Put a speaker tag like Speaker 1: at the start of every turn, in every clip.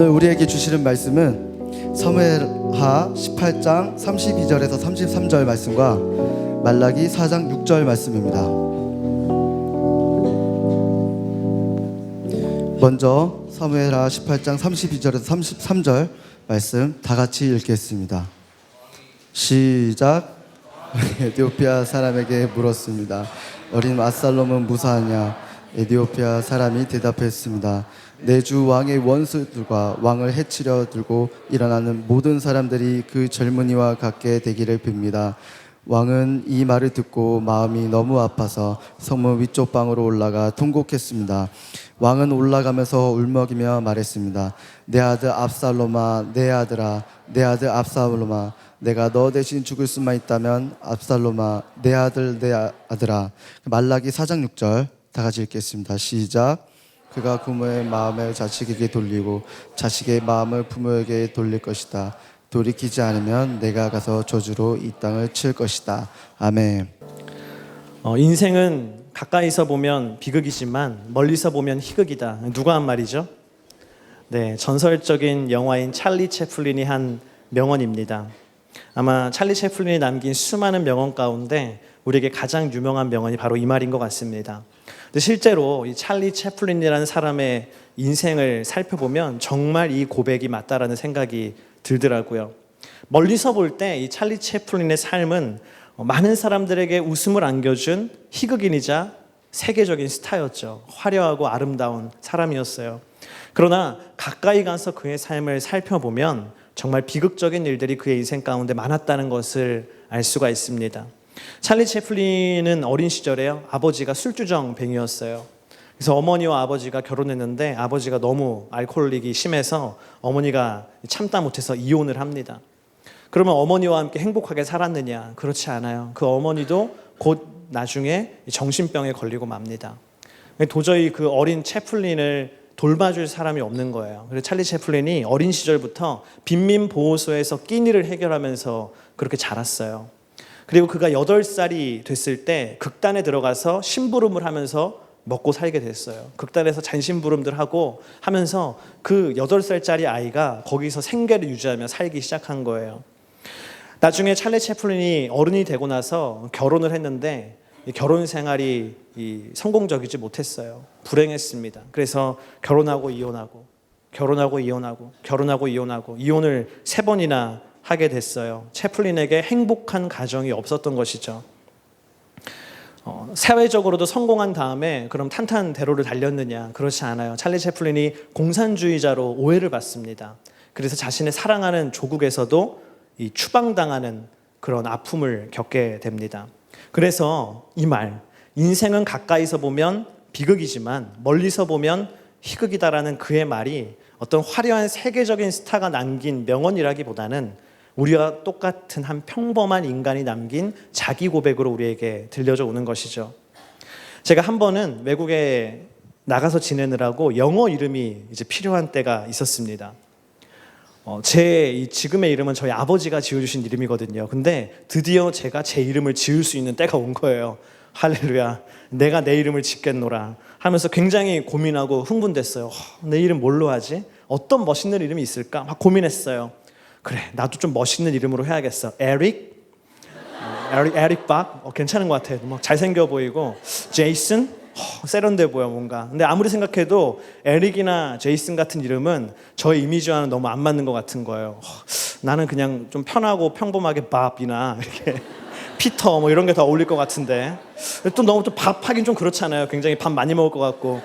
Speaker 1: 오늘 우리에게 주시는 말씀은 사무엘하 18장 32절에서 33절 말씀과 말라기 4장 6절 말씀입니다. 먼저 사무엘하 18장 32절에서 33절 말씀 다 같이 읽겠습니다. 시작. 에디오피아 사람에게 물었습니다. 어린 압살롬은 무사하냐? 에디오피아 사람이 대답했습니다. 내 주 왕의 원수들과 왕을 해치려 들고 일어나는 모든 사람들이 그 젊은이와 같게 되기를 빕니다. 왕은 이 말을 듣고 마음이 너무 아파서 성문 위쪽 방으로 올라가 통곡했습니다. 왕은 올라가면서 울먹이며 말했습니다. 내 아들 압살롬아, 내 아들아, 내 아들 압살롬아, 내가 너 대신 죽을 수만 있다면 압살롬아, 내 아들, 내 아들아. 말라기 4장 6절 다 같이 읽겠습니다. 시작. 그가 부모의 마음을 자식에게 돌리고 자식의 마음을 부모에게 돌릴 것이다. 돌이키지 않으면 내가 가서 저주로 이 땅을 칠 것이다. 아멘.
Speaker 2: 인생은 가까이서 보면 비극이지만 멀리서 보면 희극이다. 누가 한 말이죠? 네, 전설적인 영화인 찰리 채플린이 한 명언입니다. 아마 찰리 채플린이 남긴 수많은 명언 가운데 우리에게 가장 유명한 명언이 바로 이 말인 것 같습니다. 근데 실제로 이 찰리 채플린이라는 사람의 인생을 살펴보면 정말 이 고백이 맞다라는 생각이 들더라고요. 멀리서 볼 때 이 찰리 채플린의 삶은 많은 사람들에게 웃음을 안겨준 희극인이자 세계적인 스타였죠. 화려하고 아름다운 사람이었어요. 그러나 가까이 가서 그의 삶을 살펴보면 정말 비극적인 일들이 그의 인생 가운데 많았다는 것을 알 수가 있습니다. 찰리 채플린은 어린 시절에요, 아버지가 술주정뱅이였어요. 그래서 어머니와 아버지가 결혼했는데 아버지가 너무 알코올릭이 심해서 어머니가 참다 못해서 이혼을 합니다. 그러면 어머니와 함께 행복하게 살았느냐? 그렇지 않아요. 그 어머니도 곧 나중에 정신병에 걸리고 맙니다. 도저히 그 어린 채플린을 돌봐줄 사람이 없는 거예요. 그래서 찰리 채플린이 어린 시절부터 빈민보호소에서 끼니를 해결하면서 그렇게 자랐어요. 그리고 그가 8살이 됐을 때 극단에 들어가서 심부름을 하면서 먹고 살게 됐어요. 극단에서 잔심부름들 하고 하면서 그 8살짜리 아이가 거기서 생계를 유지하며 살기 시작한 거예요. 나중에 찰리 채플린이 어른이 되고 나서 결혼을 했는데 결혼 생활이 성공적이지 못했어요. 불행했습니다. 그래서 결혼하고 이혼하고 결혼하고 이혼하고 결혼하고 이혼하고 이혼을 3번이나 하게 됐어요. 채플린에게 행복한 가정이 없었던 것이죠. 사회적으로도 성공한 다음에 그럼 탄탄대로를 달렸느냐? 그렇지 않아요. 찰리 채플린이 공산주의자로 오해를 받습니다. 그래서 자신의 사랑하는 조국에서도 이 추방당하는 그런 아픔을 겪게 됩니다. 그래서 이 말, 인생은 가까이서 보면 비극이지만 멀리서 보면 희극이다라는 그의 말이 어떤 화려한 세계적인 스타가 남긴 명언이라기보다는 우리와 똑같은 한 평범한 인간이 남긴 자기 고백으로 우리에게 들려져 오는 것이죠. 제가 한 번은 외국에 나가서 지내느라고 영어 이름이 이제 필요한 때가 있었습니다. 제 지금의 이름은 저희 아버지가 지어주신 이름이거든요. 근데 드디어 제가 제 이름을 지을 수 있는 때가 온 거예요. 할렐루야. 내가 내 이름을 짓겠노라 하면서 굉장히 고민하고 흥분됐어요. 내 이름 뭘로 하지? 어떤 멋있는 이름이 있을까? 막 고민했어요. 그래, 나도 좀 멋있는 이름으로 해야겠어. 에릭 박? 괜찮은 것 같아. 막 잘생겨 보이고. 제이슨? 세련돼 보여 뭔가. 근데 아무리 생각해도 에릭이나 제이슨 같은 이름은 저의 이미지와는 너무 안 맞는 것 같은 거예요. 나는 그냥 좀 편하고 평범하게 밥이나 이렇게 피터 뭐 이런 게 더 어울릴 것 같은데 또 너무 또 밥하긴 좀 그렇잖아요. 굉장히 밥 많이 먹을 것 같고.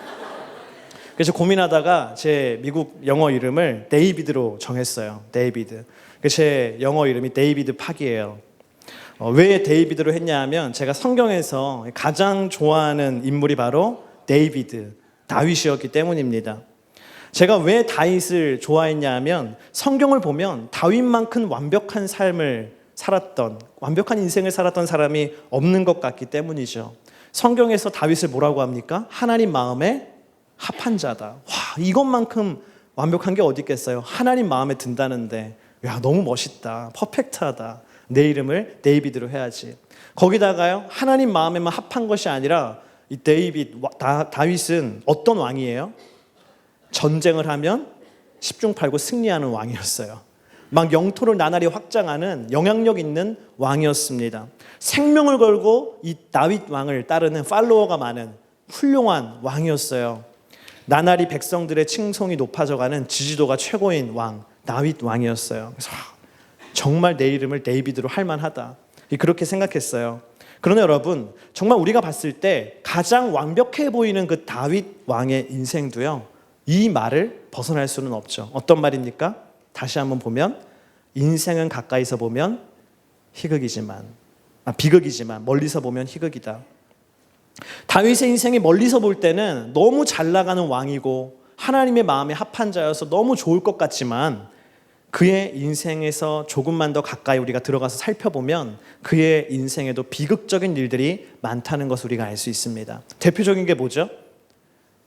Speaker 2: 그래서 고민하다가 제 미국 영어 이름을 데이비드로 정했어요. 데이비드. 제 영어 이름이 데이비드 팍이에요. 왜 데이비드로 했냐 하면 제가 성경에서 가장 좋아하는 인물이 바로 데이비드, 다윗이었기 때문입니다. 제가 왜 다윗을 좋아했냐 하면 성경을 보면 다윗만큼 완벽한 삶을 살았던, 완벽한 인생을 살았던 사람이 없는 것 같기 때문이죠. 성경에서 다윗을 뭐라고 합니까? 하나님 마음에 합한 자다. 와, 이것만큼 완벽한 게 어디 있겠어요? 하나님 마음에 든다는데 야, 너무 멋있다. 퍼펙트하다. 내 이름을 데이비드로 해야지. 거기다가요, 하나님 마음에만 합한 것이 아니라 이 다윗은 어떤 왕이에요? 전쟁을 하면 십중팔구 승리하는 왕이었어요. 막 영토를 나날이 확장하는 영향력 있는 왕이었습니다. 생명을 걸고 이 다윗 왕을 따르는 팔로워가 많은 훌륭한 왕이었어요. 나날이 백성들의 칭송이 높아져가는 지지도가 최고인 왕, 다윗 왕이었어요. 그래서 정말 내 이름을 데이비드로 할 만하다, 그렇게 생각했어요. 그러나 여러분, 정말 우리가 봤을 때 가장 완벽해 보이는 그 다윗 왕의 인생도요, 이 말을 벗어날 수는 없죠. 어떤 말입니까? 다시 한번 보면, 인생은 가까이서 보면 비극이지만 멀리서 보면 희극이다. 다윗의 인생이 멀리서 볼 때는 너무 잘 나가는 왕이고 하나님의 마음에 합한 자여서 너무 좋을 것 같지만, 그의 인생에서 조금만 더 가까이 우리가 들어가서 살펴보면 그의 인생에도 비극적인 일들이 많다는 것을 우리가 알 수 있습니다. 대표적인 게 뭐죠?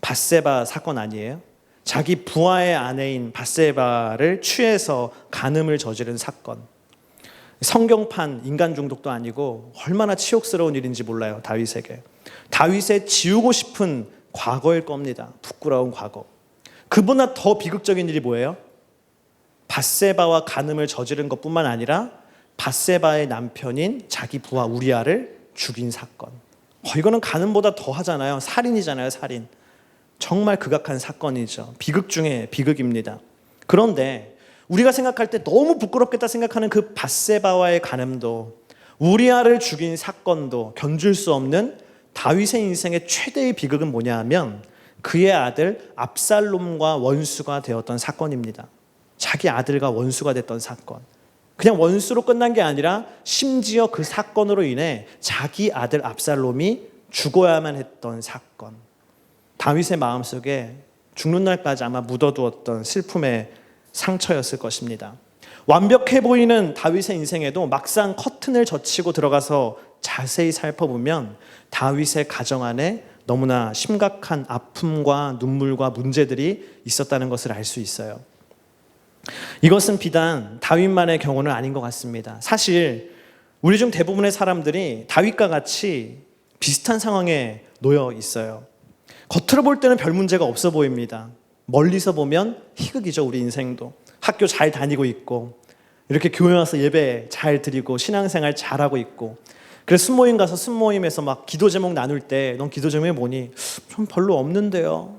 Speaker 2: 밧세바 사건 아니에요? 자기 부하의 아내인 밧세바를 취해서 간음을 저지른 사건. 성경판 인간 중독도 아니고 얼마나 치욕스러운 일인지 몰라요, 다윗에게. 다윗의 지우고 싶은 과거일 겁니다. 부끄러운 과거. 그보다 더 비극적인 일이 뭐예요? 밧세바와 간음을 저지른 것뿐만 아니라 밧세바의 남편인 자기 부하 우리아를 죽인 사건. 이거는 간음보다 더 하잖아요. 살인이잖아요, 살인. 정말 극악한 사건이죠. 비극 중에 비극입니다. 그런데 우리가 생각할 때 너무 부끄럽겠다 생각하는 그 밧세바와의 간음도, 우리아를 죽인 사건도 견줄 수 없는 다윗의 인생의 최대의 비극은 뭐냐 하면 그의 아들 압살롬과 원수가 되었던 사건입니다. 자기 아들과 원수가 됐던 사건. 그냥 원수로 끝난 게 아니라 심지어 그 사건으로 인해 자기 아들 압살롬이 죽어야만 했던 사건. 다윗의 마음속에 죽는 날까지 아마 묻어두었던 슬픔의 상처였을 것입니다. 완벽해 보이는 다윗의 인생에도 막상 커튼을 젖히고 들어가서 자세히 살펴보면 다윗의 가정 안에 너무나 심각한 아픔과 눈물과 문제들이 있었다는 것을 알 수 있어요. 이것은 비단 다윗만의 경우는 아닌 것 같습니다. 사실 우리 중 대부분의 사람들이 다윗과 같이 비슷한 상황에 놓여 있어요. 겉으로 볼 때는 별 문제가 없어 보입니다. 멀리서 보면 희극이죠, 우리 인생도. 학교 잘 다니고 있고, 이렇게 교회 와서 예배 잘 드리고 신앙생활 잘하고 있고, 그래서 순모임 가서 순모임에서 막 기도 제목 나눌 때 넌 기도 제목이 뭐니? 좀 별로 없는데요.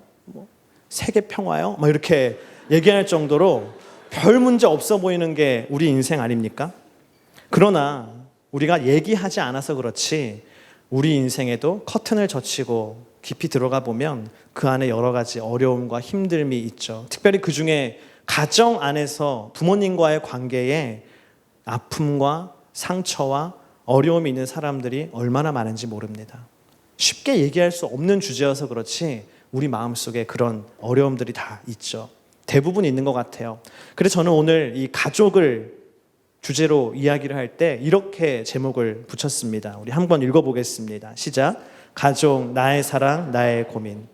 Speaker 2: 세계 평화요? 막 이렇게 얘기할 정도로 별 문제 없어 보이는 게 우리 인생 아닙니까? 그러나 우리가 얘기하지 않아서 그렇지 우리 인생에도 커튼을 젖히고 깊이 들어가 보면 그 안에 여러 가지 어려움과 힘듦이 있죠. 특별히 그 중에 가정 안에서 부모님과의 관계에 아픔과 상처와 어려움이 있는 사람들이 얼마나 많은지 모릅니다. 쉽게 얘기할 수 없는 주제여서 그렇지 우리 마음속에 그런 어려움들이 다 있죠. 대부분 있는 것 같아요. 그래서 저는 오늘 이 가족을 주제로 이야기를 할 때 이렇게 제목을 붙였습니다. 우리 한번 읽어보겠습니다. 시작. 가족, 나의 사랑, 나의 고민.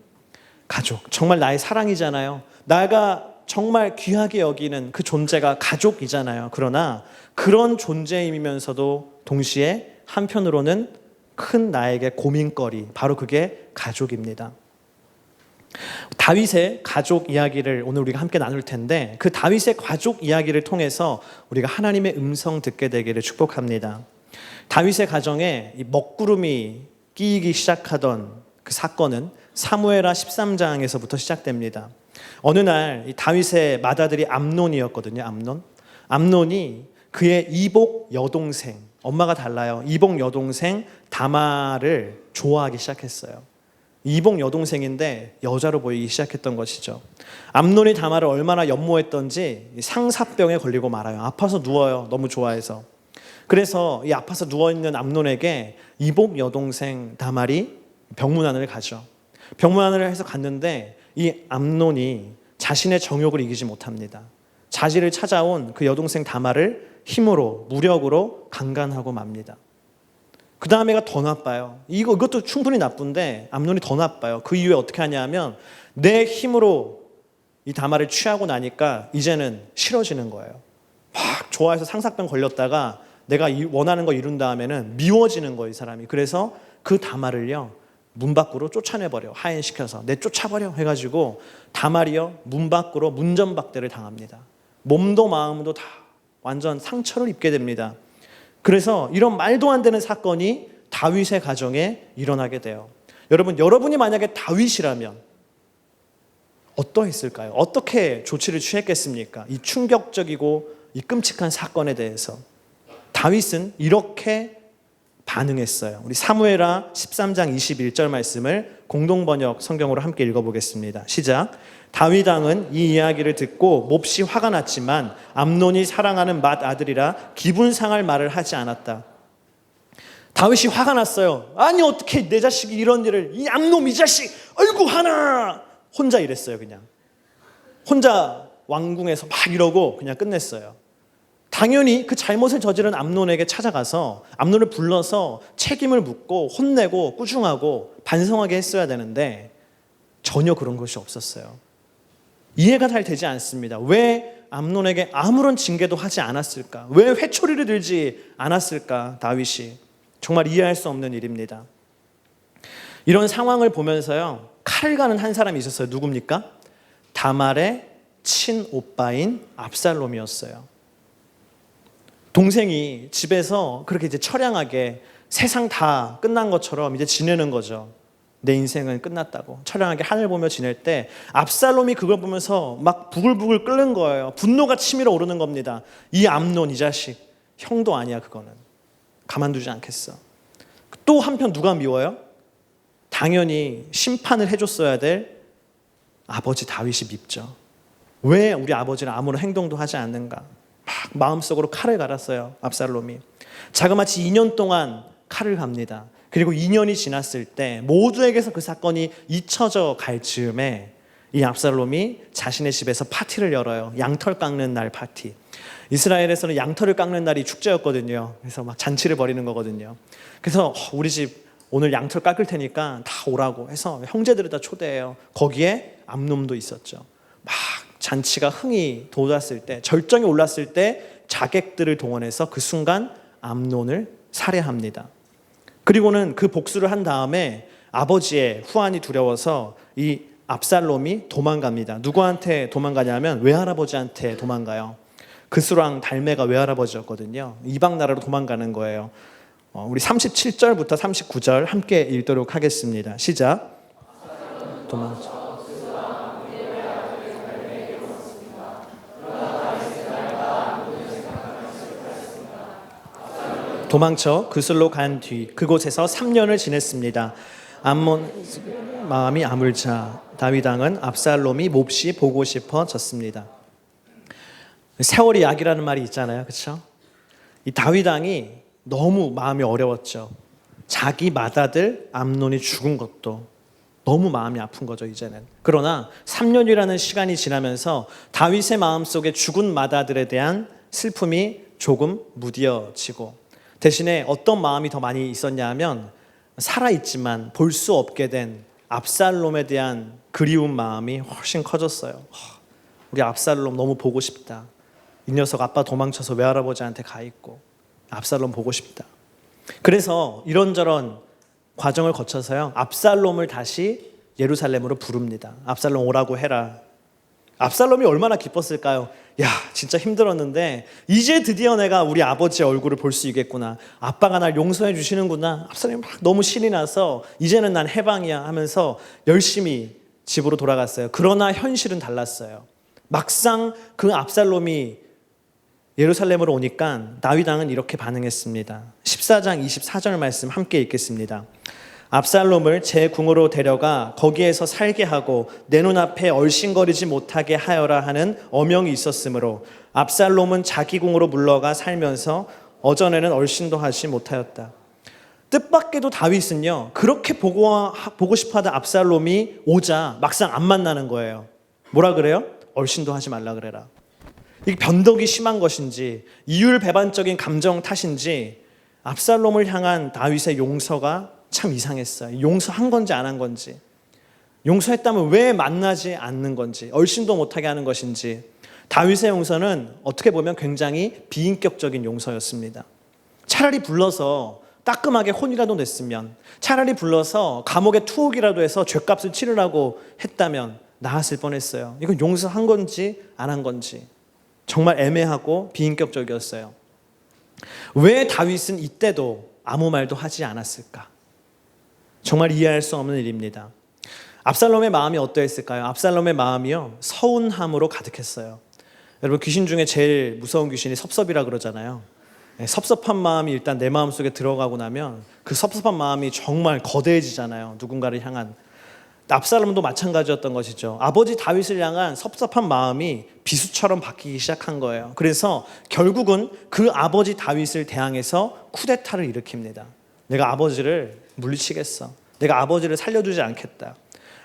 Speaker 2: 가족, 정말 나의 사랑이잖아요. 내가 정말 귀하게 여기는 그 존재가 가족이잖아요. 그러나 그런 존재이면서도 동시에 한편으로는 큰 나에게 고민거리, 바로 그게 가족입니다. 다윗의 가족 이야기를 오늘 우리가 함께 나눌 텐데, 그 다윗의 가족 이야기를 통해서 우리가 하나님의 음성 듣게 되기를 축복합니다. 다윗의 가정에 이 먹구름이 끼이기 시작하던 그 사건은 사무엘하 13장에서부터 시작됩니다. 어느 날 이 다윗의 맏아들이 암논이었거든요. 암논이 그의 이복 여동생, 엄마가 달라요. 이복 여동생 다말을 좋아하기 시작했어요. 이복 여동생인데 여자로 보이기 시작했던 것이죠. 암논이 다말을 얼마나 연모했던지 상사병에 걸리고 말아요. 아파서 누워요. 너무 좋아해서. 그래서 이 아파서 누워있는 암논에게 이복 여동생 다말이 병문안을 가죠. 병문안을 해서 갔는데 이 암논이 자신의 정욕을 이기지 못합니다. 자신을 찾아온 그 여동생 다말을 힘으로 무력으로 강간하고 맙니다. 그 다음에가 더 나빠요. 이것도 충분히 나쁜데 암논이 더 나빠요. 그 이후에 어떻게 하냐면 내 힘으로 이 다말을 취하고 나니까 이제는 싫어지는 거예요. 막 좋아해서 상사병 걸렸다가 내가 원하는 거 이룬 다음에는 미워지는 거예요, 이 사람이. 그래서 그 다말을요 문 밖으로 쫓아내버려. 하인시켜서 내쫓아버려 해가지고 다말이요 문 밖으로 문전박대를 당합니다. 몸도 마음도 다 완전 상처를 입게 됩니다. 그래서 이런 말도 안 되는 사건이 다윗의 가정에 일어나게 돼요. 여러분이 만약에 다윗이라면 어떠했을까요? 어떻게 조치를 취했겠습니까? 이 충격적이고 이 끔찍한 사건에 대해서 다윗은 이렇게 반응했어요. 우리 사무엘하 13장 21절 말씀을 공동번역 성경으로 함께 읽어보겠습니다. 시작. 다윗 왕은 이 이야기를 듣고 몹시 화가 났지만 암논이 사랑하는 맏아들이라 기분 상할 말을 하지 않았다. 다윗이 화가 났어요. 아니 어떻게 내 자식이 이런 일을, 이 암논 이 자식, 아이고 하나, 혼자 이랬어요. 그냥 혼자 왕궁에서 막 이러고 그냥 끝냈어요. 당연히 그 잘못을 저지른 암논에게 찾아가서 암논을 불러서 책임을 묻고 혼내고 꾸중하고 반성하게 했어야 되는데 전혀 그런 것이 없었어요. 이해가 잘 되지 않습니다. 왜 암논에게 아무런 징계도 하지 않았을까? 왜 회초리를 들지 않았을까? 다윗이 정말 이해할 수 없는 일입니다. 이런 상황을 보면서요, 칼을 가는 한 사람이 있었어요. 누굽니까? 다말의 친오빠인 압살롬이었어요. 동생이 집에서 그렇게 이제 처량하게 세상 다 끝난 것처럼 이제 지내는 거죠. 내 인생은 끝났다고 처량하게 하늘 보며 지낼 때 압살롬이 그걸 보면서 막 부글부글 끓는 거예요. 분노가 치밀어 오르는 겁니다. 이 암논 이 자식 형도 아니야. 그거는 가만두지 않겠어. 또 한편 누가 미워요? 당연히 심판을 해줬어야 될 아버지 다윗이 밉죠. 왜 우리 아버지는 아무런 행동도 하지 않는가? 막 마음속으로 칼을 갈았어요. 압살롬이 자그마치 2년 동안 칼을 갑니다. 그리고 2년이 지났을 때 모두에게서 그 사건이 잊혀져 갈 즈음에 이 압살롬이 자신의 집에서 파티를 열어요. 양털 깎는 날 파티. 이스라엘에서는 양털을 깎는 날이 축제였거든요. 그래서 막 잔치를 벌이는 거거든요. 그래서 우리 집 오늘 양털 깎을 테니까 다 오라고 해서 형제들을 다 초대해요. 거기에 암놈도 있었죠. 막 잔치가 흥이 돋았을 때, 절정이 올랐을 때 자객들을 동원해서 그 순간 암논을 살해합니다. 그리고는 그 복수를 한 다음에 아버지의 후환이 두려워서 이 압살롬이 도망갑니다. 누구한테 도망가냐면 외할아버지한테 도망가요. 그스랑 달메가 외할아버지였거든요. 이방 나라로 도망가는 거예요. 우리 37절부터 39절 함께 읽도록 하겠습니다. 시작. 도망쳐. 도망쳐 그슬로 간 뒤 그곳에서 3년을 지냈습니다. 암몬 마음이 아물자 다윗 왕은 압살롬이 몹시 보고 싶어졌습니다. 세월이 약이라는 말이 있잖아요. 그렇죠? 이 다윗 왕이 너무 마음이 어려웠죠. 자기 맏아들 암논이 죽은 것도 너무 마음이 아픈 거죠. 이제는. 그러나 3년이라는 시간이 지나면서 다윗의 마음속에 죽은 맏아들에 대한 슬픔이 조금 무뎌지고 대신에 어떤 마음이 더 많이 있었냐 하면 살아있지만 볼 수 없게 된 압살롬에 대한 그리운 마음이 훨씬 커졌어요. 우리 압살롬 너무 보고 싶다. 이 녀석 아빠 도망쳐서 외할아버지한테 가 있고 압살롬 보고 싶다. 그래서 이런저런 과정을 거쳐서요, 압살롬을 다시 예루살렘으로 부릅니다. 압살롬 오라고 해라. 압살롬이 얼마나 기뻤을까요? 야, 진짜 힘들었는데 이제 드디어 내가 우리 아버지의 얼굴을 볼 수 있겠구나. 아빠가 날 용서해 주시는구나. 압살롬이 막 너무 신이 나서 이제는 난 해방이야 하면서 열심히 집으로 돌아갔어요. 그러나 현실은 달랐어요. 막상 그 압살롬이 예루살렘으로 오니까 다윗 왕은 이렇게 반응했습니다. 14장 24절 말씀 함께 읽겠습니다. 압살롬을 제 궁으로 데려가 거기에서 살게 하고 내 눈앞에 얼씬거리지 못하게 하여라 하는 어명이 있었으므로 압살롬은 자기 궁으로 물러가 살면서 어전에는 얼씬도 하지 못하였다. 뜻밖에도 다윗은요, 그렇게 보고 싶어하던 압살롬이 오자 막상 안 만나는 거예요. 뭐라 그래요? 얼씬도 하지 말라 그래라. 이게 변덕이 심한 것인지 이율배반적인 감정 탓인지 압살롬을 향한 다윗의 용서가 참 이상했어요. 용서한 건지 안 한 건지, 용서했다면 왜 만나지 않는 건지, 얼씬도 못하게 하는 것인지. 다윗의 용서는 어떻게 보면 굉장히 비인격적인 용서였습니다. 차라리 불러서 따끔하게 혼이라도 냈으면, 차라리 불러서 감옥에 투옥이라도 해서 죗값을 치르라고 했다면 나았을 뻔했어요. 이건 용서한 건지 안 한 건지 정말 애매하고 비인격적이었어요. 왜 다윗은 이때도 아무 말도 하지 않았을까? 정말 이해할 수 없는 일입니다. 압살롬의 마음이 어떠했을까요? 압살롬의 마음이요, 서운함으로 가득했어요. 여러분, 귀신 중에 제일 무서운 귀신이 섭섭이라 그러잖아요. 섭섭한 마음이 일단 내 마음속에 들어가고 나면 그 섭섭한 마음이 정말 거대해지잖아요. 누군가를 향한. 압살롬도 마찬가지였던 것이죠. 아버지 다윗을 향한 섭섭한 마음이 비수처럼 바뀌기 시작한 거예요. 그래서 결국은 그 아버지 다윗을 대항해서 쿠데타를 일으킵니다. 내가 아버지를 물리치겠어. 내가 아버지를 살려두지 않겠다.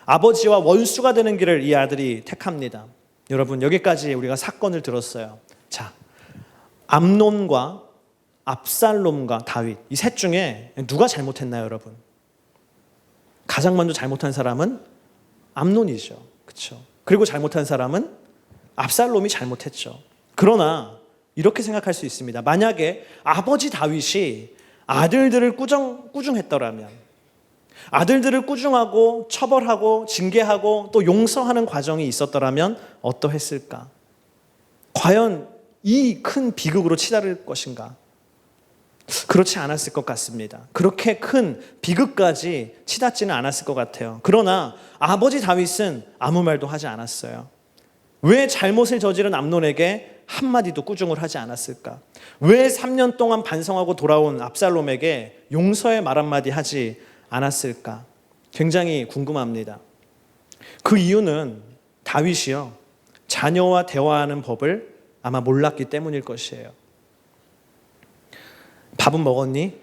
Speaker 2: 아버지와 원수가 되는 길을 이 아들이 택합니다. 여러분, 여기까지 우리가 사건을 들었어요. 자, 암논과 압살롬과 다윗, 이 셋 중에 누가 잘못했나요, 여러분? 가장 먼저 잘못한 사람은 암논이죠. 그렇죠? 그리고 잘못한 사람은 압살롬이 잘못했죠. 그러나 이렇게 생각할 수 있습니다. 만약에 아버지 다윗이 아들들을 꾸중했더라면, 아들들을 꾸중하고 처벌하고 징계하고 또 용서하는 과정이 있었더라면 어떠했을까? 과연 이 큰 비극으로 치달을 것인가? 그렇지 않았을 것 같습니다. 그렇게 큰 비극까지 치닫지는 않았을 것 같아요. 그러나 아버지 다윗은 아무 말도 하지 않았어요. 왜 잘못을 저지른 암논에게 한마디도 꾸중을 하지 않았을까? 왜 3년 동안 반성하고 돌아온 압살롬에게 용서의 말 한마디 하지 않았을까? 굉장히 궁금합니다. 그 이유는 다윗이요, 자녀와 대화하는 법을 아마 몰랐기 때문일 것이에요. 밥은 먹었니?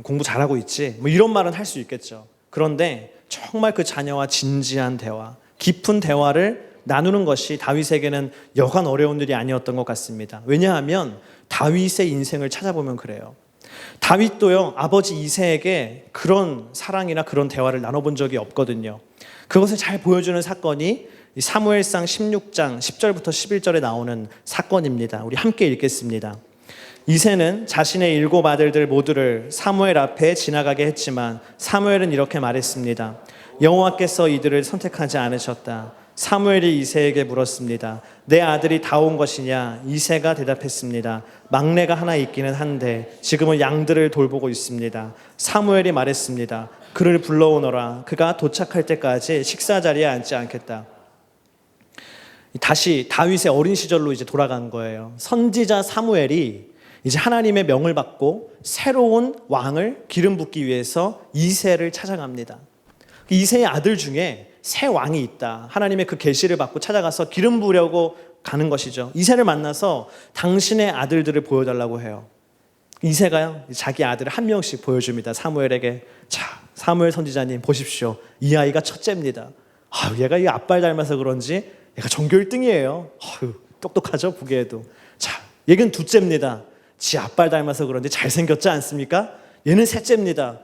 Speaker 2: 공부 잘하고 있지? 뭐 이런 말은 할 수 있겠죠. 그런데 정말 그 자녀와 진지한 대화, 깊은 대화를 나누는 것이 다윗에게는 여간 어려운 일이 아니었던 것 같습니다. 왜냐하면 다윗의 인생을 찾아보면 그래요. 다윗도요, 아버지 이새에게 그런 사랑이나 그런 대화를 나눠본 적이 없거든요. 그것을 잘 보여주는 사건이 사무엘상 16장 10절부터 11절에 나오는 사건입니다. 우리 함께 읽겠습니다. 이새는 자신의 7 아들들 모두를 사무엘 앞에 지나가게 했지만 사무엘은 이렇게 말했습니다. 여호와께서 이들을 선택하지 않으셨다. 사무엘이 이새에게 물었습니다. 내 아들이 다 온 것이냐? 이새가 대답했습니다. 막내가 하나 있기는 한데 지금은 양들을 돌보고 있습니다. 사무엘이 말했습니다. 그를 불러오너라. 그가 도착할 때까지 식사 자리에 앉지 않겠다. 다시 다윗의 어린 시절로 이제 돌아간 거예요. 선지자 사무엘이 이제 하나님의 명을 받고 새로운 왕을 기름 붓기 위해서 이새를 찾아갑니다. 이새의 아들 중에 새 왕이 있다. 하나님의 그 계시를 받고 찾아가서 기름 부으려고 가는 것이죠. 이새를 만나서 당신의 아들들을 보여달라고 해요. 이새가요, 자기 아들을 한 명씩 보여줍니다. 사무엘에게. 자, 사무엘 선지자님 보십시오. 이 아이가 첫째입니다. 얘가 이 아빠를 닮아서 그런지 얘가 전교 1등이에요. 똑똑하죠, 보기에도. 자, 얘는 둘째입니다. 지 아빠를 닮아서 그런지 잘생겼지 않습니까? 얘는 셋째입니다.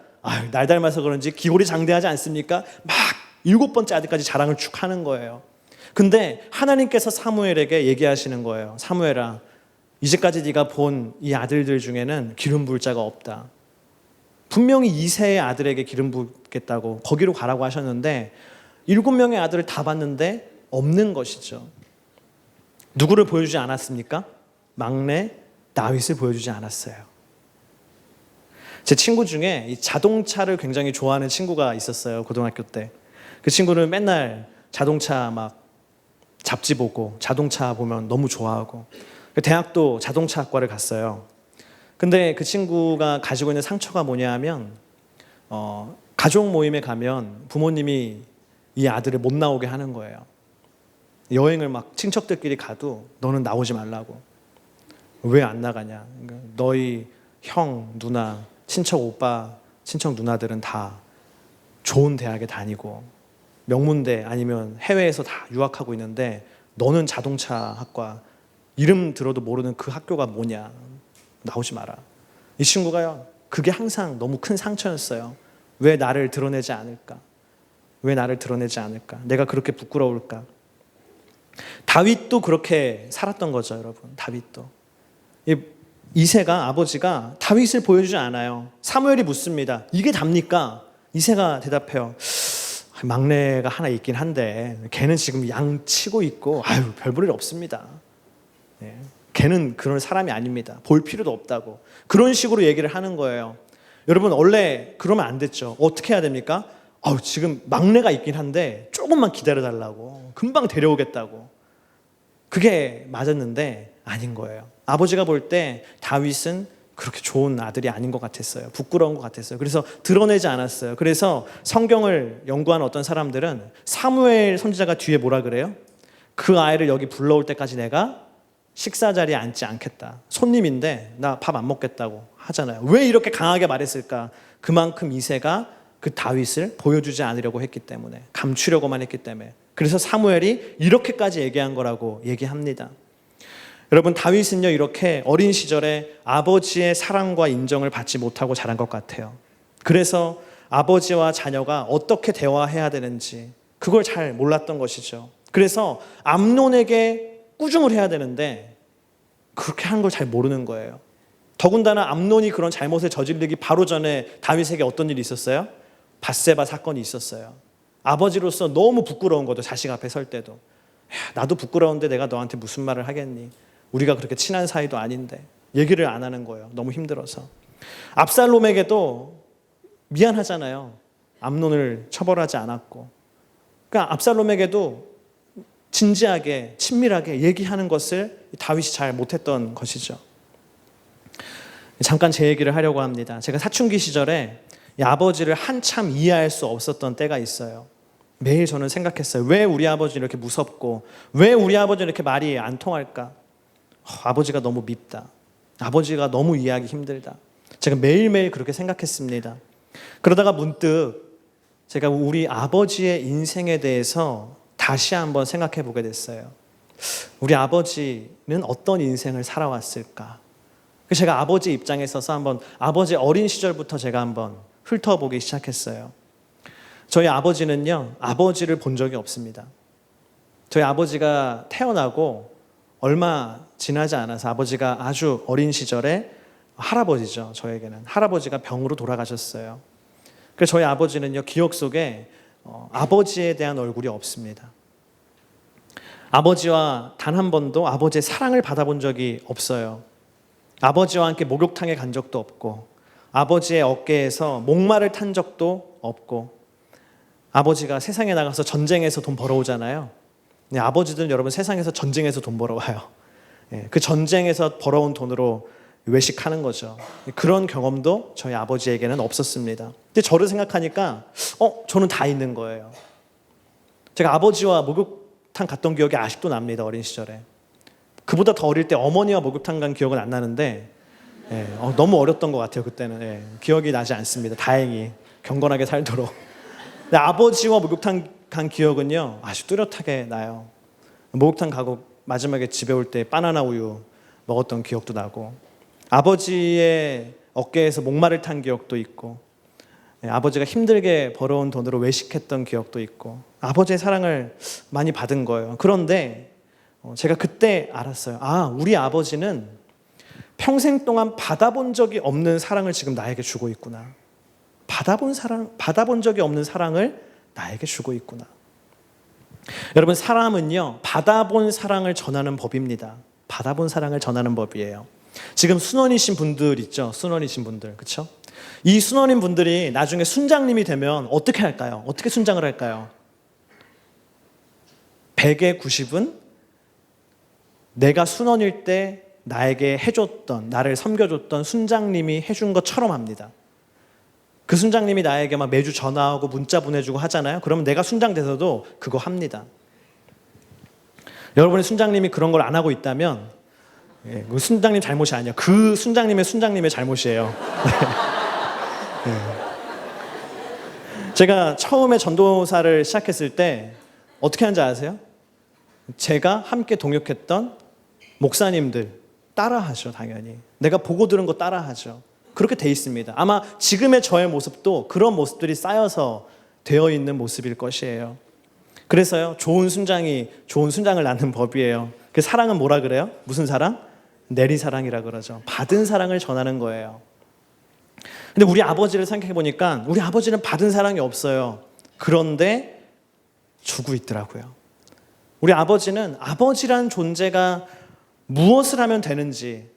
Speaker 2: 날 닮아서 그런지 기골이 장대하지 않습니까? 막 7번째 아들까지 자랑을 쭉 하는 거예요. 근데 하나님께서 사무엘에게 얘기하시는 거예요. 사무엘아, 이제까지 네가 본 이 아들들 중에는 기름 부을 자가 없다. 분명히 이새의 아들에게 기름 붓겠다고 거기로 가라고 하셨는데 7명의 아들을 다 봤는데 없는 것이죠. 누구를 보여주지 않았습니까? 막내 다윗을 보여주지 않았어요. 제 친구 중에 이 자동차를 굉장히 좋아하는 친구가 있었어요. 고등학교 때. 그 친구는 맨날 자동차 막 잡지 보고 자동차 보면 너무 좋아하고, 대학도 자동차학과를 갔어요. 근데 그 친구가 가지고 있는 상처가 뭐냐 하면 가족 모임에 가면 부모님이 이 아들을 못 나오게 하는 거예요. 여행을 막 친척들끼리 가도 너는 나오지 말라고. 왜 안 나가냐? 너희 형, 누나, 친척 오빠, 친척 누나들은 다 좋은 대학에 다니고 명문대 아니면 해외에서 다 유학하고 있는데 너는 자동차 학과, 이름 들어도 모르는 그 학교가 뭐냐? 나오지 마라. 이 친구가요, 그게 항상 너무 큰 상처였어요. 왜 나를 드러내지 않을까? 왜 나를 드러내지 않을까? 내가 그렇게 부끄러울까? 다윗도 그렇게 살았던 거죠, 여러분. 다윗도. 이새가 아버지가 다윗을 보여주지 않아요. 사무엘이 묻습니다. 이게 답니까? 이새가 대답해요. 막내가 하나 있긴 한데 걔는 지금 양 치고 있고 아유 별 볼 일 없습니다. 네. 걔는 그런 사람이 아닙니다. 볼 필요도 없다고. 그런 식으로 얘기를 하는 거예요. 여러분 원래 그러면 안 됐죠. 어떻게 해야 됩니까? 지금 막내가 있긴 한데 조금만 기다려달라고. 금방 데려오겠다고. 그게 맞았는데 아닌 거예요. 아버지가 볼 때 다윗은 그렇게 좋은 아들이 아닌 것 같았어요. 부끄러운 것 같았어요. 그래서 드러내지 않았어요. 그래서 성경을 연구하는 어떤 사람들은 사무엘 선지자가 뒤에 뭐라 그래요? 그 아이를 여기 불러올 때까지 내가 식사 자리에 앉지 않겠다. 손님인데 나 밥 안 먹겠다고 하잖아요. 왜 이렇게 강하게 말했을까? 그만큼 이새가 그 다윗을 보여주지 않으려고 했기 때문에, 감추려고만 했기 때문에. 그래서 사무엘이 이렇게까지 얘기한 거라고 얘기합니다. 여러분 다윗은요 이렇게 어린 시절에 아버지의 사랑과 인정을 받지 못하고 자란 것 같아요. 그래서 아버지와 자녀가 어떻게 대화해야 되는지 그걸 잘 몰랐던 것이죠. 그래서 암논에게 꾸중을 해야 되는데 그렇게 하는 걸 잘 모르는 거예요. 더군다나 암논이 그런 잘못을 저지르기 바로 전에 다윗에게 어떤 일이 있었어요? 밧세바 사건이 있었어요. 아버지로서 너무 부끄러운 거죠. 자식 앞에 설 때도. 나도 부끄러운데 내가 너한테 무슨 말을 하겠니? 우리가 그렇게 친한 사이도 아닌데. 얘기를 안 하는 거예요. 너무 힘들어서. 압살롬에게도 미안하잖아요. 암논을 처벌하지 않았고. 그러니까 압살롬에게도 진지하게 친밀하게 얘기하는 것을 다윗이 잘 못했던 것이죠. 잠깐 제 얘기를 하려고 합니다. 제가 사춘기 시절에 이 아버지를 한참 이해할 수 없었던 때가 있어요. 매일 저는 생각했어요. 왜 우리 아버지는 이렇게 무섭고 왜 우리 아버지는 이렇게 말이 안 통할까? 아버지가 너무 밉다. 아버지가 너무 이해하기 힘들다. 제가 매일매일 그렇게 생각했습니다. 그러다가 문득 제가 우리 아버지의 인생에 대해서 다시 한번 생각해 보게 됐어요. 우리 아버지는 어떤 인생을 살아왔을까? 제가 아버지 입장에 서서 한번 아버지 어린 시절부터 제가 한번 훑어보기 시작했어요. 저희 아버지는요, 아버지를 본 적이 없습니다. 저희 아버지가 태어나고 얼마 지나지 않아서 아버지가 아주 어린 시절에 할아버지죠, 저에게는. 할아버지가 병으로 돌아가셨어요. 그래서 저희 아버지는요, 기억 속에 아버지에 대한 얼굴이 없습니다. 아버지와 단 한 번도 아버지의 사랑을 받아본 적이 없어요. 아버지와 함께 목욕탕에 간 적도 없고 아버지의 어깨에서 목마를 탄 적도 없고 아버지가 세상에 나가서 전쟁에서 돈 벌어오잖아요. 네, 아버지들은 여러분 세상에서 전쟁에서 돈 벌어와요. 그 전쟁에서 벌어온 돈으로 외식하는 거죠. 그런 경험도 저희 아버지에게는 없었습니다. 근데 저를 생각하니까 저는 다 있는 거예요. 제가 아버지와 목욕탕 갔던 기억이 아직도 납니다. 어린 시절에. 그보다 더 어릴 때 어머니와 목욕탕 간 기억은 안 나는데 너무 어렸던 것 같아요. 그때는 기억이 나지 않습니다. 다행히 경건하게 살도록. 근데 아버지와 목욕탕 간 기억은요 아주 뚜렷하게 나요. 목욕탕 가고 마지막에 집에 올 때 바나나 우유 먹었던 기억도 나고 아버지의 어깨에서 목마를 탄 기억도 있고 아버지가 힘들게 벌어온 돈으로 외식했던 기억도 있고 아버지의 사랑을 많이 받은 거예요. 그런데 제가 그때 알았어요. 우리 아버지는 평생 동안 받아본 적이 없는 사랑을 지금 나에게 주고 있구나. 받아본 적이 없는 사랑을 나에게 주고 있구나. 여러분 사람은요 받아본 사랑을 전하는 법입니다. 받아본 사랑을 전하는 법이에요. 지금 순원이신 분들 있죠. 순원이신 분들 그렇죠? 이 순원인 분들이 나중에 순장님이 되면 어떻게 할까요? 어떻게 순장을 할까요? 100의 90은 내가 순원일 때 나에게 해줬던 나를 섬겨줬던 순장님이 해준 것처럼 합니다. 그 순장님이 나에게 막 매주 전화하고 문자 보내주고 하잖아요. 그러면 내가 순장 돼서도 그거 합니다. 여러분의 순장님이 그런 걸 안 하고 있다면 그 순장님 잘못이 아니에요. 그 순장님의 잘못이에요. 제가 처음에 전도사를 시작했을 때 어떻게 하는지 아세요? 제가 함께 동역했던 목사님들 따라하죠. 당연히 내가 보고 들은 거 따라하죠. 그렇게 돼 있습니다. 아마 지금의 저의 모습도 그런 모습들이 쌓여서 되어 있는 모습일 것이에요. 그래서요 좋은 순장이 좋은 순장을 낳는 법이에요. 그 사랑은 뭐라 그래요? 무슨 사랑? 내리사랑이라 그러죠. 받은 사랑을 전하는 거예요. 근데 우리 아버지를 생각해 보니까 우리 아버지는 받은 사랑이 없어요. 그런데 주고 있더라고요. 우리 아버지는 아버지란 존재가 무엇을 하면 되는지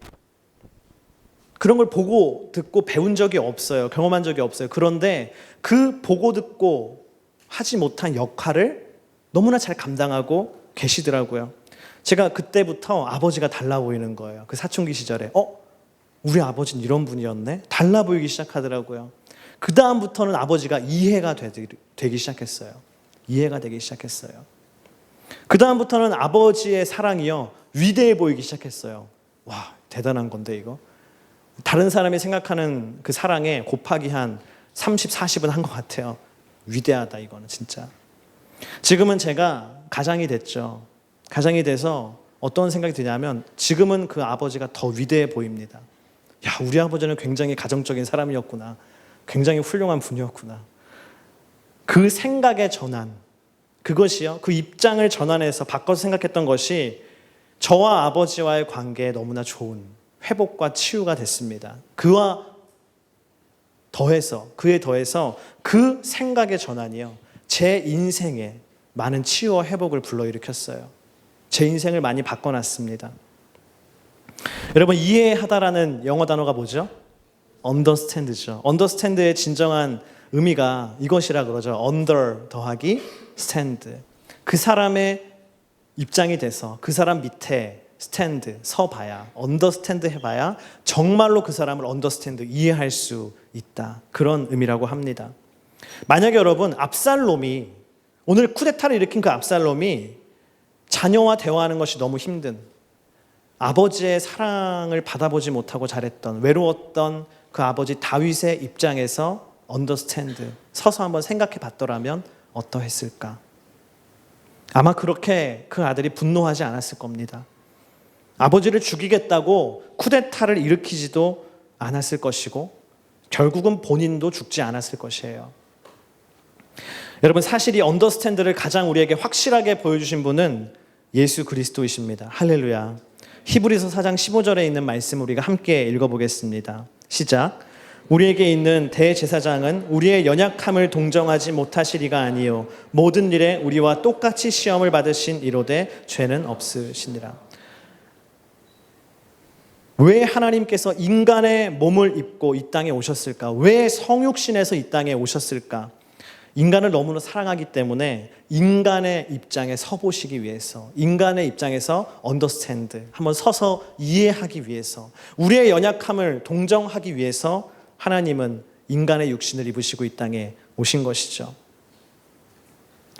Speaker 2: 그런 걸 보고 듣고 배운 적이 없어요. 경험한 적이 없어요. 그런데 그 보고 듣고 하지 못한 역할을 너무나 잘 감당하고 계시더라고요. 제가 그때부터 아버지가 달라 보이는 거예요. 그 사춘기 시절에 우리 아버지는 이런 분이었네? 달라 보이기 시작하더라고요. 그 다음부터는 아버지가 이해가 되기 시작했어요. 이해가 되기 시작했어요. 그 다음부터는 아버지의 사랑이요 위대해 보이기 시작했어요. 와, 대단한 건데 이거. 다른 사람이 생각하는 그 사랑에 곱하기 한 30, 40은 한 것 같아요. 위대하다 이거는 진짜. 지금은 제가 가장이 됐죠. 가장이 돼서 어떤 생각이 드냐면 지금은 그 아버지가 더 위대해 보입니다. 야, 우리 아버지는 굉장히 가정적인 사람이었구나. 굉장히 훌륭한 분이었구나. 그 생각의 전환, 그것이요. 그 입장을 전환해서 바꿔서 생각했던 것이 저와 아버지와의 관계에 너무나 좋은 회복과 치유가 됐습니다. 그에 더해서 그 생각의 전환이요. 제 인생에 많은 치유와 회복을 불러일으켰어요. 제 인생을 많이 바꿔놨습니다. 여러분, 이해하다라는 영어 단어가 뭐죠? understand죠. understand의 진정한 의미가 이것이라 그러죠. under 더하기 stand. 그 사람의 입장이 돼서 그 사람 밑에 stand, 서봐야, understand 해봐야 정말로 그 사람을 understand, 이해할 수 있다. 그런 의미라고 합니다. 만약에 여러분, 압살롬이, 오늘 쿠데타를 일으킨 그 압살롬이 자녀와 대화하는 것이 너무 힘든, 아버지의 사랑을 받아보지 못하고 자랬던, 외로웠던 그 아버지 다윗의 입장에서 understand, 서서 한번 생각해 봤더라면 어떠했을까? 아마 그렇게 그 아들이 분노하지 않았을 겁니다. 아버지를 죽이겠다고 쿠데타를 일으키지도 않았을 것이고 결국은 본인도 죽지 않았을 것이에요. 여러분, 사실 이 언더스탠드를 가장 우리에게 확실하게 보여주신 분은 예수 그리스도이십니다. 할렐루야. 히브리서 4장 15절에 있는 말씀 우리가 함께 읽어보겠습니다. 시작. 우리에게 있는 대제사장은 우리의 연약함을 동정하지 못하시리가 아니요 모든 일에 우리와 똑같이 시험을 받으신 이로되 죄는 없으시니라. 왜 하나님께서 인간의 몸을 입고 이 땅에 오셨을까? 왜 성육신에서 이 땅에 오셨을까? 인간을 너무나 사랑하기 때문에 인간의 입장에 서보시기 위해서, 인간의 입장에서 understand, 한번 서서 이해하기 위해서, 우리의 연약함을 동정하기 위해서 하나님은 인간의 육신을 입으시고 이 땅에 오신 것이죠.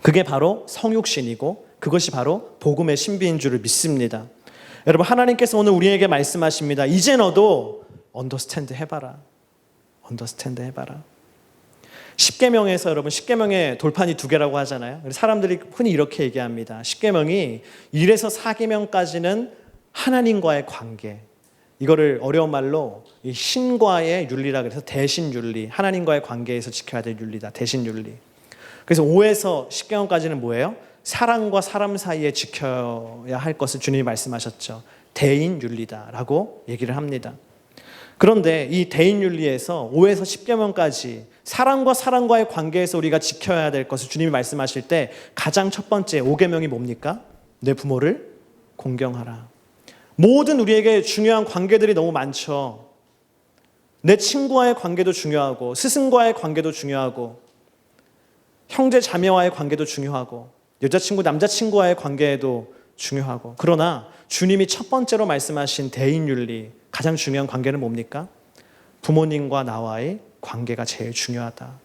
Speaker 2: 그게 바로 성육신이고 그것이 바로 복음의 신비인 줄을 믿습니다. 여러분, 하나님께서 오늘 우리에게 말씀하십니다. 이제 너도 언더스탠드 해봐라. 언더스탠드 해봐라. 십계명에서 여러분, 십계명의 돌판이 2개라고 하잖아요. 사람들이 흔히 이렇게 얘기합니다. 십계명이 1에서 4계명까지는 하나님과의 관계, 이거를 어려운 말로 신과의 윤리라 그래서 대신윤리, 하나님과의 관계에서 지켜야 될 윤리다. 대신윤리. 그래서 5에서 10계명까지는 뭐예요? 사람과 사람 사이에 지켜야 할 것을 주님이 말씀하셨죠. 대인윤리다라고 얘기를 합니다. 그런데 이 대인윤리에서 5에서 10계명까지 사람과 사람과의 관계에서 우리가 지켜야 될 것을 주님이 말씀하실 때 가장 첫 번째 5계명이 뭡니까? 내 부모를 공경하라. 모든 우리에게 중요한 관계들이 너무 많죠. 내 친구와의 관계도 중요하고 스승과의 관계도 중요하고 형제 자매와의 관계도 중요하고 여자친구 남자친구와의 관계도 중요하고, 그러나 주님이 첫 번째로 말씀하신 대인윤리, 가장 중요한 관계는 뭡니까? 부모님과 나와의 관계가 제일 중요하다.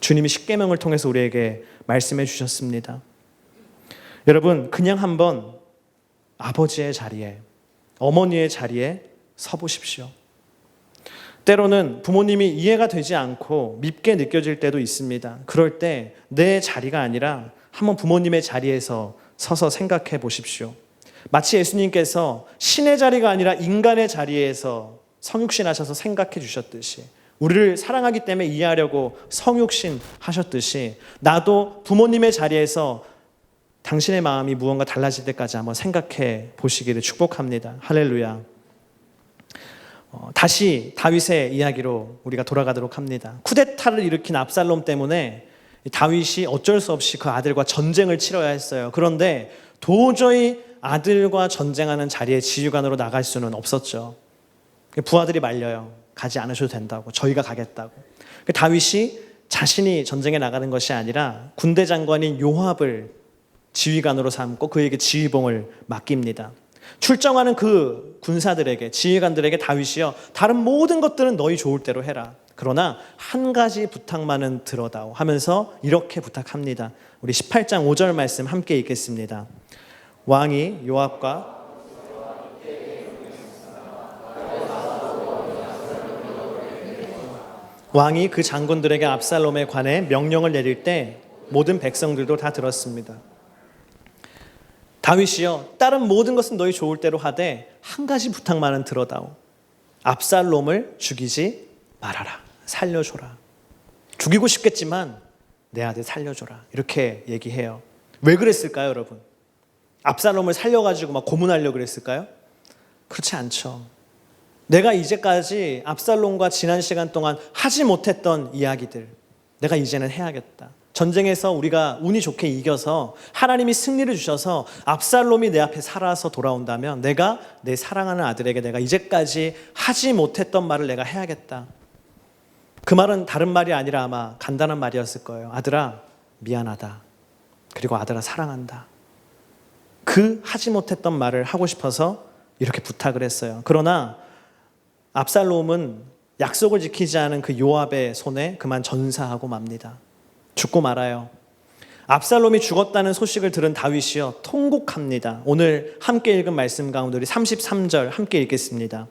Speaker 2: 주님이 십계명을 통해서 우리에게 말씀해 주셨습니다. 여러분, 그냥 한번 아버지의 자리에, 어머니의 자리에 서보십시오. 때로는 부모님이 이해가 되지 않고 밉게 느껴질 때도 있습니다. 그럴 때 내 자리가 아니라 한번 부모님의 자리에서 서서 생각해 보십시오. 마치 예수님께서 신의 자리가 아니라 인간의 자리에서 성육신 하셔서 생각해 주셨듯이, 우리를 사랑하기 때문에 이해하려고 성육신 하셨듯이, 나도 부모님의 자리에서 당신의 마음이 무언가 달라질 때까지 한번 생각해 보시기를 축복합니다. 할렐루야. 다시 다윗의 이야기로 우리가 돌아가도록 합니다. 쿠데타를 일으킨 압살롬 때문에 다윗이 어쩔 수 없이 그 아들과 전쟁을 치러야 했어요. 그런데 도저히 아들과 전쟁하는 자리에 지휘관으로 나갈 수는 없었죠. 부하들이 말려요. 가지 않으셔도 된다고. 저희가 가겠다고. 다윗이 자신이 전쟁에 나가는 것이 아니라 군대 장관인 요압을 지휘관으로 삼고 그에게 지휘봉을 맡깁니다. 출정하는 그 군사들에게, 지휘관들에게 다윗이요, 다른 모든 것들은 너희 좋을 대로 해라. 그러나 한 가지 부탁만은 들어다오 하면서 이렇게 부탁합니다. 우리 18장 5절 말씀 함께 읽겠습니다. 왕이 요압과 왕이 그 장군들에게 압살롬에 관해 명령을 내릴 때 모든 백성들도 다 들었습니다. 다윗이여, 다른 모든 것은 너희 좋을 대로 하되 한 가지 부탁만은 들어다오. 압살롬을 죽이지 말아라. 살려줘라. 죽이고 싶겠지만 내 아들 살려줘라. 이렇게 얘기해요. 왜 그랬을까요, 여러분? 압살롬을 살려가지고 막 고문하려고 그랬을까요? 그렇지 않죠. 내가 이제까지 압살롬과 지난 시간 동안 하지 못했던 이야기들, 내가 이제는 해야겠다. 전쟁에서 우리가 운이 좋게 이겨서 하나님이 승리를 주셔서 압살롬이 내 앞에 살아서 돌아온다면 내가 내 사랑하는 아들에게 내가 이제까지 하지 못했던 말을 내가 해야겠다. 그 말은 다른 말이 아니라 아마 간단한 말이었을 거예요. 아들아, 미안하다. 그리고 아들아, 사랑한다. 그 하지 못했던 말을 하고 싶어서 이렇게 부탁을 했어요. 그러나 압살롬은 약속을 지키지 않은 그 요압의 손에 그만 전사하고 맙니다. 죽고 말아요. 압살롬이 죽었다는 소식을 들은 다윗이요, 통곡합니다. 오늘 함께 읽은 말씀 가운데 우리 33절 함께 읽겠습니다.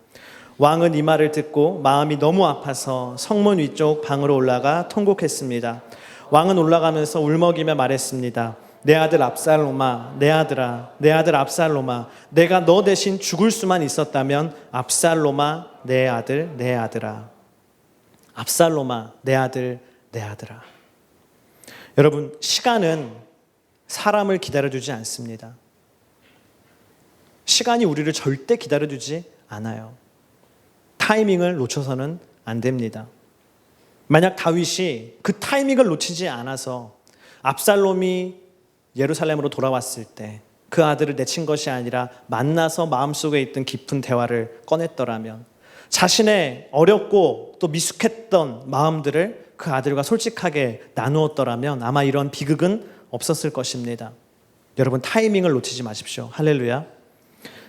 Speaker 2: 왕은 이 말을 듣고 마음이 너무 아파서 성문 위쪽 방으로 올라가 통곡했습니다. 왕은 올라가면서 울먹이며 말했습니다. 내 아들 압살롬아, 내 아들아, 내 아들 압살롬아, 내가 너 대신 죽을 수만 있었다면 압살롬아, 내 아들, 내 아들아. 압살롬아, 내 아들, 내 아들아. 여러분, 시간은 사람을 기다려주지 않습니다. 시간이 우리를 절대 기다려주지 않아요. 타이밍을 놓쳐서는 안 됩니다. 만약 다윗이 그 타이밍을 놓치지 않아서 압살롬이 예루살렘으로 돌아왔을 때 그 아들을 내친 것이 아니라 만나서 마음속에 있던 깊은 대화를 꺼냈더라면, 자신의 어렵고 또 미숙했던 마음들을 그 아들과 솔직하게 나누었더라면 아마 이런 비극은 없었을 것입니다. 여러분, 타이밍을 놓치지 마십시오. 할렐루야.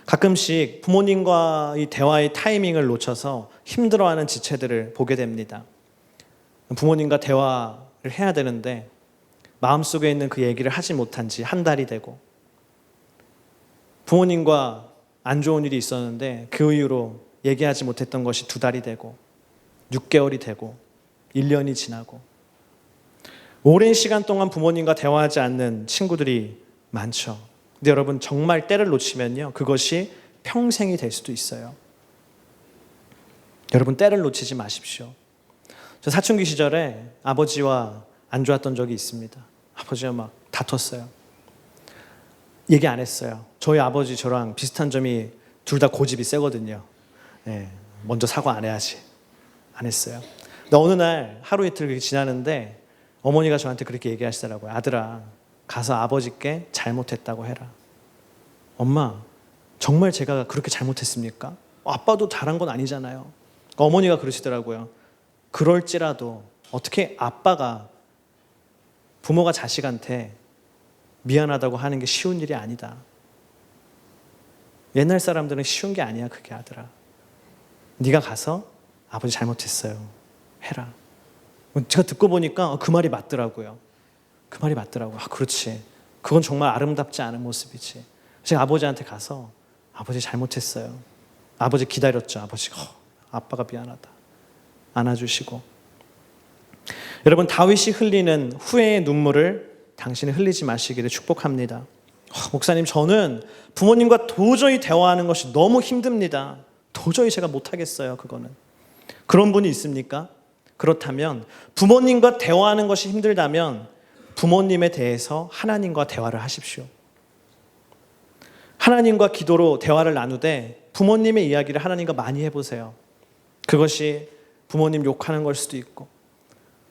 Speaker 2: 가끔씩 부모님과의 대화의 타이밍을 놓쳐서 힘들어하는 지체들을 보게 됩니다. 부모님과 대화를 해야 되는데 마음속에 있는 그 얘기를 하지 못한 지 한 달이 되고, 부모님과 안 좋은 일이 있었는데 그 이후로 얘기하지 못했던 것이 2달이 되고 6개월이 되고 1년이 지나고, 오랜 시간 동안 부모님과 대화하지 않는 친구들이 많죠. 근데 여러분, 정말 때를 놓치면요, 그것이 평생이 될 수도 있어요. 여러분, 때를 놓치지 마십시오. 저 사춘기 시절에 아버지와 안 좋았던 적이 있습니다. 아버지와 막 다퉜어요. 얘기 안 했어요. 저희 아버지 저랑 비슷한 점이 둘 다 고집이 세거든요. 먼저 사과 안 해야지. 안 했어요. 근데 어느 날 하루 이틀 그렇게 지나는데 어머니가 저한테 그렇게 얘기하시더라고요. 아들아, 가서 아버지께 잘못했다고 해라. 엄마, 정말 제가 그렇게 잘못했습니까? 아빠도 잘한 건 아니잖아요. 어머니가 그러시더라고요. 그럴지라도 어떻게 아빠가, 부모가 자식한테 미안하다고 하는 게 쉬운 일이 아니다. 옛날 사람들은 쉬운 게 아니야, 그게 아들아. 네가 가서 아버지 잘못했어요 해라. 제가 듣고 보니까 그 말이 맞더라고요. 그 말이 맞더라고요. 그렇지. 그건 정말 아름답지 않은 모습이지. 제가 아버지한테 가서 아버지 잘못했어요. 아버지 기다렸죠. 아버지가 아빠가 미안하다. 안아주시고. 여러분, 다윗이 흘리는 후회의 눈물을 당신이 흘리지 마시기를 축복합니다. 목사님, 저는 부모님과 도저히 대화하는 것이 너무 힘듭니다. 도저히 제가 못하겠어요. 그거는. 그런 분이 있습니까? 그렇다면 부모님과 대화하는 것이 힘들다면 부모님에 대해서 하나님과 대화를 하십시오. 하나님과 기도로 대화를 나누되 부모님의 이야기를 하나님과 많이 해보세요. 그것이 부모님 욕하는 걸 수도 있고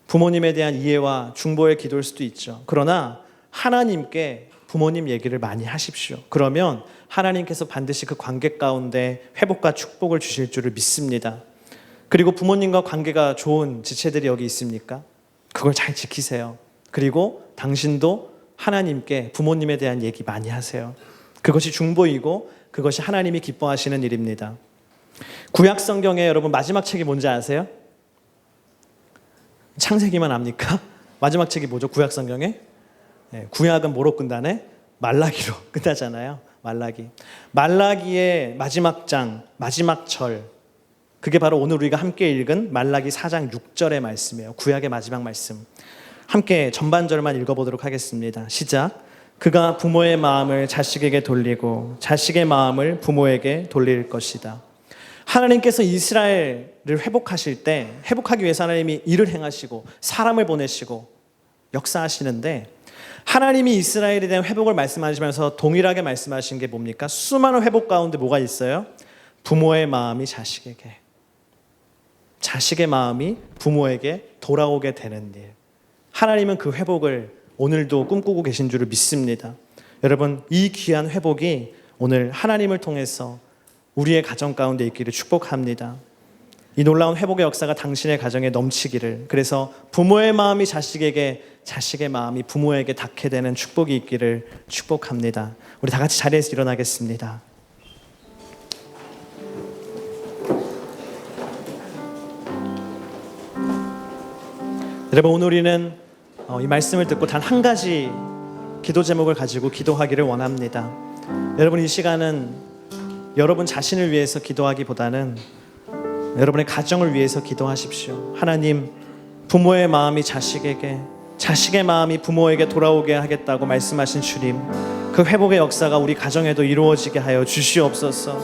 Speaker 2: 부모님에 대한 이해와 중보의 기도일 수도 있죠. 그러나 하나님께 부모님 얘기를 많이 하십시오. 그러면 하나님께서 반드시 그 관계 가운데 회복과 축복을 주실 줄을 믿습니다. 그리고 부모님과 관계가 좋은 지체들이 여기 있습니까? 그걸 잘 지키세요. 그리고 당신도 하나님께 부모님에 대한 얘기 많이 하세요. 그것이 중보이고 그것이 하나님이 기뻐하시는 일입니다. 구약 성경에 여러분 마지막 책이 뭔지 아세요? 창세기만 압니까? 마지막 책이 뭐죠? 구약 성경에? 네, 구약은 뭐로 끝나네? 말라기로 끝나잖아요. 말라기의 마지막 장, 마지막 절, 그게 바로 오늘 우리가 함께 읽은 말라기 4장 6절의 말씀이에요. 구약의 마지막 말씀. 함께 전반절만 읽어보도록 하겠습니다. 시작. 그가 부모의 마음을 자식에게 돌리고 자식의 마음을 부모에게 돌릴 것이다. 하나님께서 이스라엘을 회복하실 때 회복하기 위해서 하나님이 일을 행하시고 사람을 보내시고 역사하시는데 하나님이 이스라엘에 대한 회복을 말씀하시면서 동일하게 말씀하신 게 뭡니까? 수많은 회복 가운데 뭐가 있어요? 부모의 마음이 자식에게, 자식의 마음이 부모에게 돌아오게 되는 일. 하나님은 그 회복을 오늘도 꿈꾸고 계신 줄을 믿습니다. 여러분, 이 귀한 회복이 오늘 하나님을 통해서 우리의 가정 가운데 있기를 축복합니다. 이 놀라운 회복의 역사가 당신의 가정에 넘치기를, 그래서 부모의 마음이 자식에게, 자식의 마음이 부모에게 닿게 되는 축복이 있기를 축복합니다. 우리 다 같이 자리에서 일어나겠습니다. 여러분, 오늘 우리는 이 말씀을 듣고 단 한 가지 기도 제목을 가지고 기도하기를 원합니다. 여러분, 이 시간은 여러분 자신을 위해서 기도하기보다는 여러분의 가정을 위해서 기도하십시오. 하나님, 부모의 마음이 자식에게, 자식의 마음이 부모에게 돌아오게 하겠다고 말씀하신 주님, 그 회복의 역사가 우리 가정에도 이루어지게 하여 주시옵소서.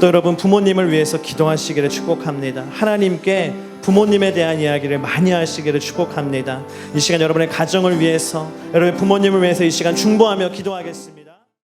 Speaker 2: 또 여러분, 부모님을 위해서 기도하시기를 축복합니다. 하나님께 부모님에 대한 이야기를 많이 하시기를 축복합니다. 이 시간 여러분의 가정을 위해서, 여러분의 부모님을 위해서 이 시간 중보하며 기도하겠습니다.